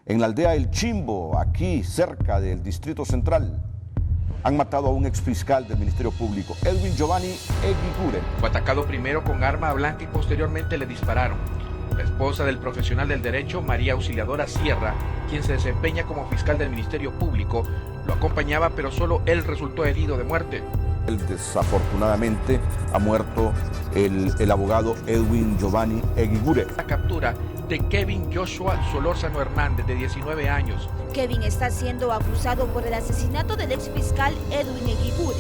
En la aldea El Chimbo, aquí cerca del Distrito Central, han matado a un exfiscal del Ministerio Público, Edwin Giovanni Eguiguren. Fue atacado primero con arma blanca y posteriormente le dispararon. La esposa del profesional del derecho, María Auxiliadora Sierra, quien se desempeña como fiscal del Ministerio Público, lo acompañaba, pero solo él resultó herido de muerte. Desafortunadamente ha muerto el abogado Edwin Giovanni Eguiguren. La captura de Kevin Joshua Solórzano Hernández, de 19 años. Kevin está siendo acusado por el asesinato del exfiscal Edwin Eguiguren.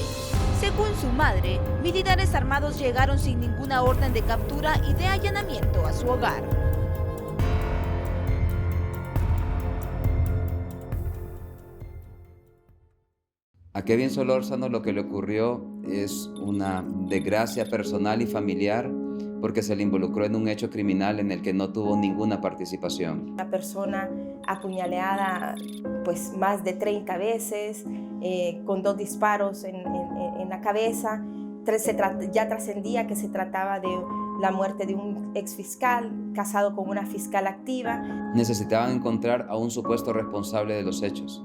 Según su madre, militares armados llegaron sin ninguna orden de captura y de allanamiento a su hogar. A Kevin Solórzano lo que le ocurrió es una desgracia personal y familiar porque se le involucró en un hecho criminal en el que no tuvo ninguna participación. Una persona apuñaleada pues más de 30 veces, con 2 disparos en la cabeza. Ya trascendía que se trataba de la muerte de un exfiscal casado con una fiscal activa. Necesitaban encontrar a un supuesto responsable de los hechos.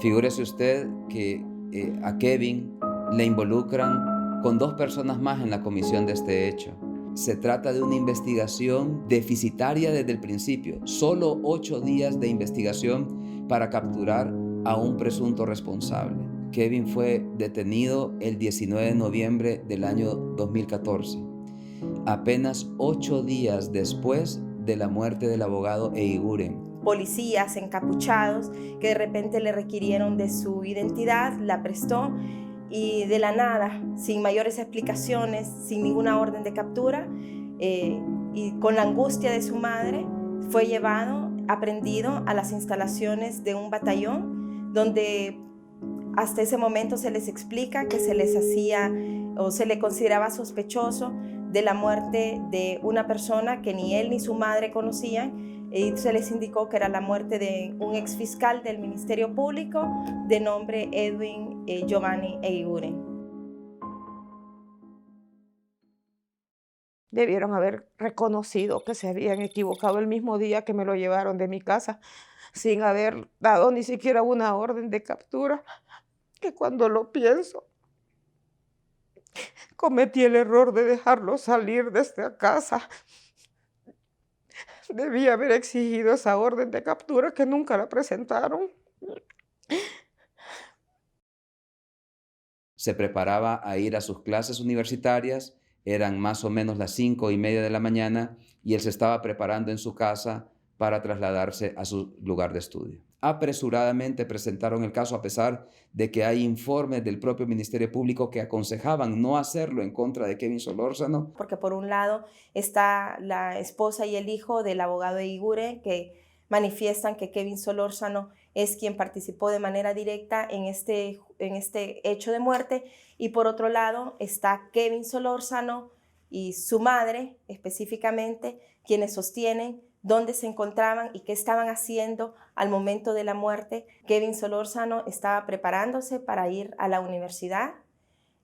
Figúrese usted que a Kevin le involucran con 2 personas más en la comisión de este hecho. Se trata de una investigación deficitaria desde el principio. Solo 8 días de investigación para capturar a un presunto responsable. Kevin fue detenido el 19 de noviembre del año 2014, apenas 8 días después de la muerte del abogado Eguiguren. Policías encapuchados que de repente le requirieron de su identidad, la prestó y de la nada, sin mayores explicaciones, sin ninguna orden de captura y con la angustia de su madre, fue llevado, aprehendido a las instalaciones de un batallón donde hasta ese momento se les explica que se les hacía o se le consideraba sospechoso de la muerte de una persona que ni él ni su madre conocían, y se les indicó que era la muerte de un exfiscal del Ministerio Público de nombre Edwin Giovanni Eguiguren. Debieron haber reconocido que se habían equivocado el mismo día que me lo llevaron de mi casa, sin haber dado ni siquiera una orden de captura, que cuando lo pienso, cometí el error de dejarlo salir de esta casa. Debía haber exigido esa orden de captura que nunca la presentaron. Se preparaba a ir a sus clases universitarias, eran más o menos las 5:30 de la mañana y él se estaba preparando en su casa para trasladarse a su lugar de estudio. Apresuradamente presentaron el caso a pesar de que hay informes del propio Ministerio Público que aconsejaban no hacerlo en contra de Kevin Solórzano. Porque por un lado está la esposa y el hijo del abogado Eguiguren que manifiestan que Kevin Solórzano es quien participó de manera directa en este hecho de muerte, y por otro lado está Kevin Solórzano y su madre específicamente, quienes sostienen dónde se encontraban y qué estaban haciendo al momento de la muerte. Kevin Solórzano estaba preparándose para ir a la universidad.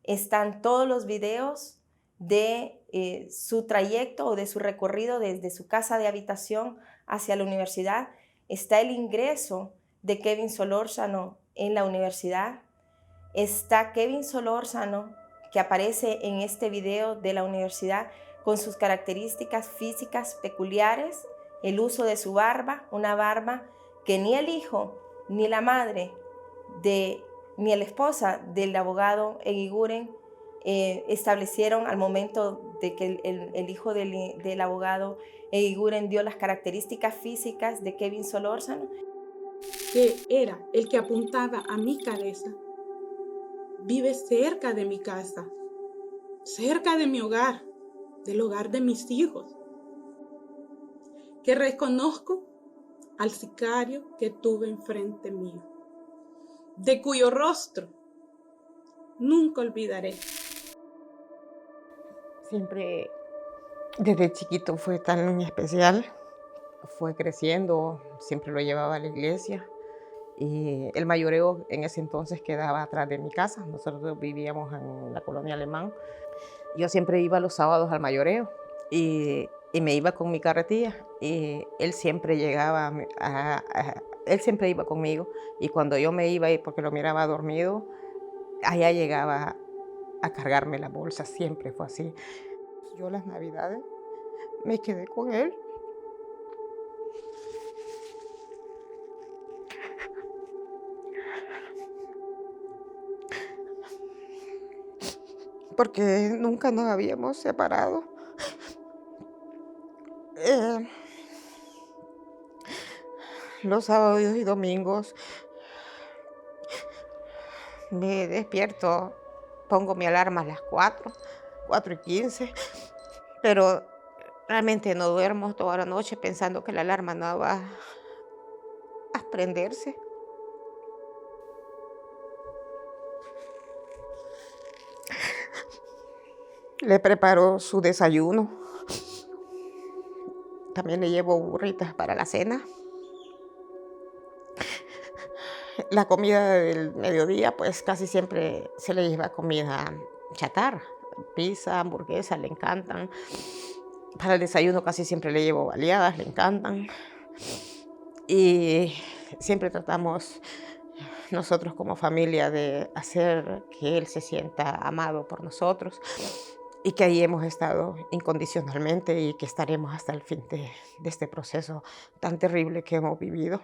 Están todos los videos de su trayecto o de su recorrido desde su casa de habitación hacia la universidad. Está el ingreso de Kevin Solórzano en la universidad. Está Kevin Solórzano, que aparece en este video de la universidad, con sus características físicas peculiares, el uso de su barba, una barba que ni el hijo ni la madre ni la esposa del abogado Eguiguren establecieron al momento de que el hijo del abogado Eguiguren dio las características físicas de Kevin Solórzano. Que era el que apuntaba a mi cabeza, vive cerca de mi casa, cerca de mi hogar, del hogar de mis hijos. Que reconozco al sicario que tuve enfrente mío, de cuyo rostro nunca olvidaré. Siempre desde chiquito fue tan especial, fue creciendo, siempre lo llevaba a la iglesia y el mayoreo en ese entonces quedaba atrás de mi casa. Nosotros vivíamos en la colonia Alemán. Yo siempre iba los sábados al mayoreo y me iba con mi carretilla y él siempre llegaba, él siempre iba conmigo y cuando yo me iba, porque lo miraba dormido, allá llegaba a cargarme la bolsa, siempre fue así. Yo las navidades me quedé con él. Porque nunca nos habíamos separado. Los sábados y domingos me despierto, pongo mi alarma a las 4:15, pero realmente no duermo toda la noche pensando que la alarma no va a prenderse. Le preparo su desayuno. También le llevo burritas para la cena. La comida del mediodía, pues casi siempre se le lleva comida chatarra. Pizza, hamburguesa, le encantan. Para el desayuno casi siempre le llevo baleadas, le encantan. Y siempre tratamos nosotros como familia de hacer que él se sienta amado por nosotros y que ahí hemos estado incondicionalmente y que estaremos hasta el fin de este proceso tan terrible que hemos vivido.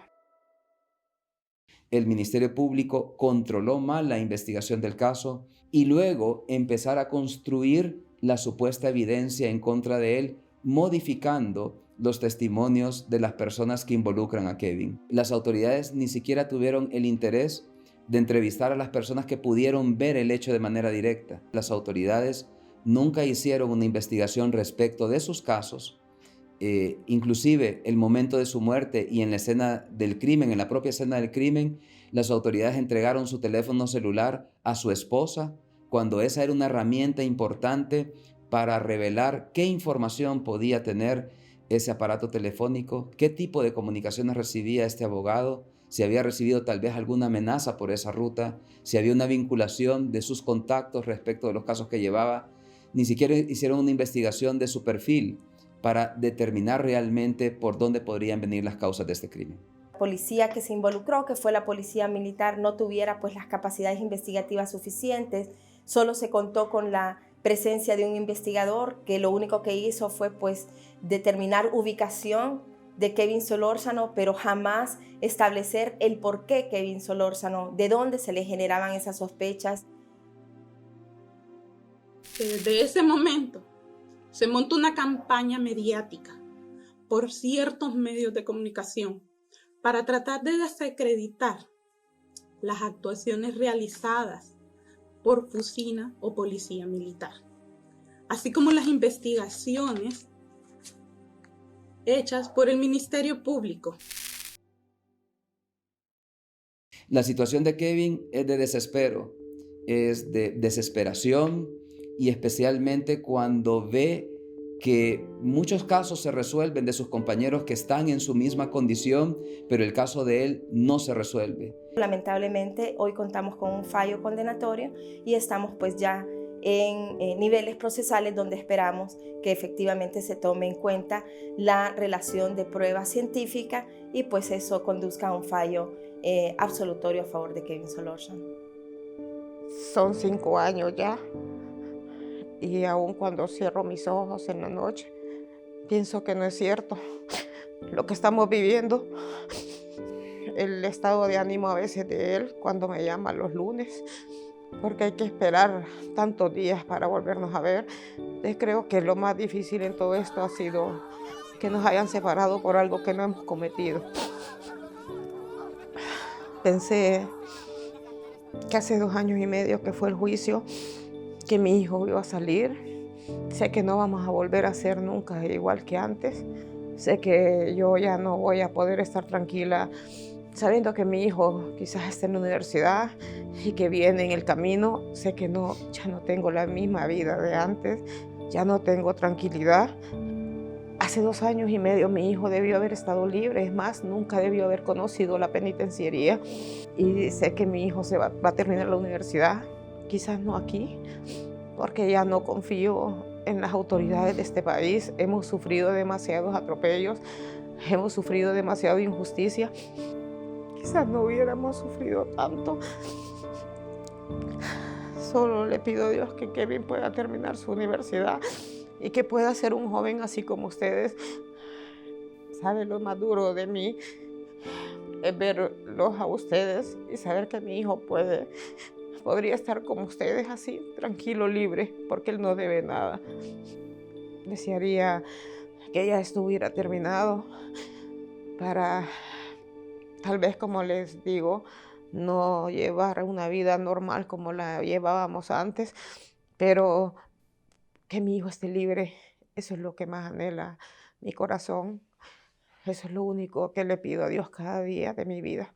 El Ministerio Público controló mal la investigación del caso y luego empezar a construir la supuesta evidencia en contra de él, modificando los testimonios de las personas que involucran a Kevin. Las autoridades ni siquiera tuvieron el interés de entrevistar a las personas que pudieron ver el hecho de manera directa. Las autoridades nunca hicieron una investigación respecto de sus casos, inclusive el momento de su muerte y en la escena del crimen, en la propia escena del crimen, las autoridades entregaron su teléfono celular a su esposa cuando esa era una herramienta importante para revelar qué información podía tener ese aparato telefónico, qué tipo de comunicaciones recibía este abogado, si había recibido tal vez alguna amenaza por esa ruta, si había una vinculación de sus contactos respecto de los casos que llevaba. Ni siquiera hicieron una investigación de su perfil para determinar realmente por dónde podrían venir las causas de este crimen. La policía que se involucró, que fue la policía militar, no tuviera pues las capacidades investigativas suficientes. Solo se contó con la presencia de un investigador que lo único que hizo fue pues determinar ubicación de Kevin Solórzano, pero jamás establecer el por qué Kevin Solórzano, de dónde se le generaban esas sospechas. Desde ese momento se montó una campaña mediática por ciertos medios de comunicación para tratar de desacreditar las actuaciones realizadas por Fusina o Policía Militar, así como las investigaciones hechas por el Ministerio Público. La situación de Kevin es de desespero, es de desesperación, y especialmente cuando ve que muchos casos se resuelven de sus compañeros que están en su misma condición, pero el caso de él no se resuelve. Lamentablemente hoy contamos con un fallo condenatorio y estamos pues ya en niveles procesales donde esperamos que efectivamente se tome en cuenta la relación de prueba científica y pues eso conduzca a un fallo absolutorio a favor de Kevin Solórzano. Son 5 años ya. Y aún cuando cierro mis ojos en la noche, pienso que no es cierto lo que estamos viviendo. El estado de ánimo a veces de él cuando me llama los lunes, porque hay que esperar tantos días para volvernos a ver. Creo que lo más difícil en todo esto ha sido que nos hayan separado por algo que no hemos cometido. Pensé que hace 2 años y medio que fue el juicio, que mi hijo iba a salir. Sé que no vamos a volver a ser nunca igual que antes, Sé que yo ya no voy a poder estar tranquila sabiendo que mi hijo quizás esté en la universidad y que viene en el camino. Sé que ya no tengo la misma vida de antes, ya no tengo tranquilidad. Hace 2 años y medio mi hijo debió haber estado libre, es más, nunca debió haber conocido la penitenciaría. Y sé que mi hijo va a terminar la universidad, quizás no aquí, porque ya no confío en las autoridades de este país. Hemos sufrido demasiados atropellos, hemos sufrido demasiada injusticia. Quizás no hubiéramos sufrido tanto. Solo le pido a Dios que Kevin pueda terminar su universidad y que pueda ser un joven así como ustedes. Sabe, lo más duro de mí es verlos a ustedes y saber que mi hijo podría estar como ustedes así, tranquilo, libre, porque él no debe nada. Desearía que ya estuviera terminado para, tal vez como les digo, no llevar una vida normal como la llevábamos antes, pero que mi hijo esté libre, eso es lo que más anhela mi corazón. Eso es lo único que le pido a Dios cada día de mi vida.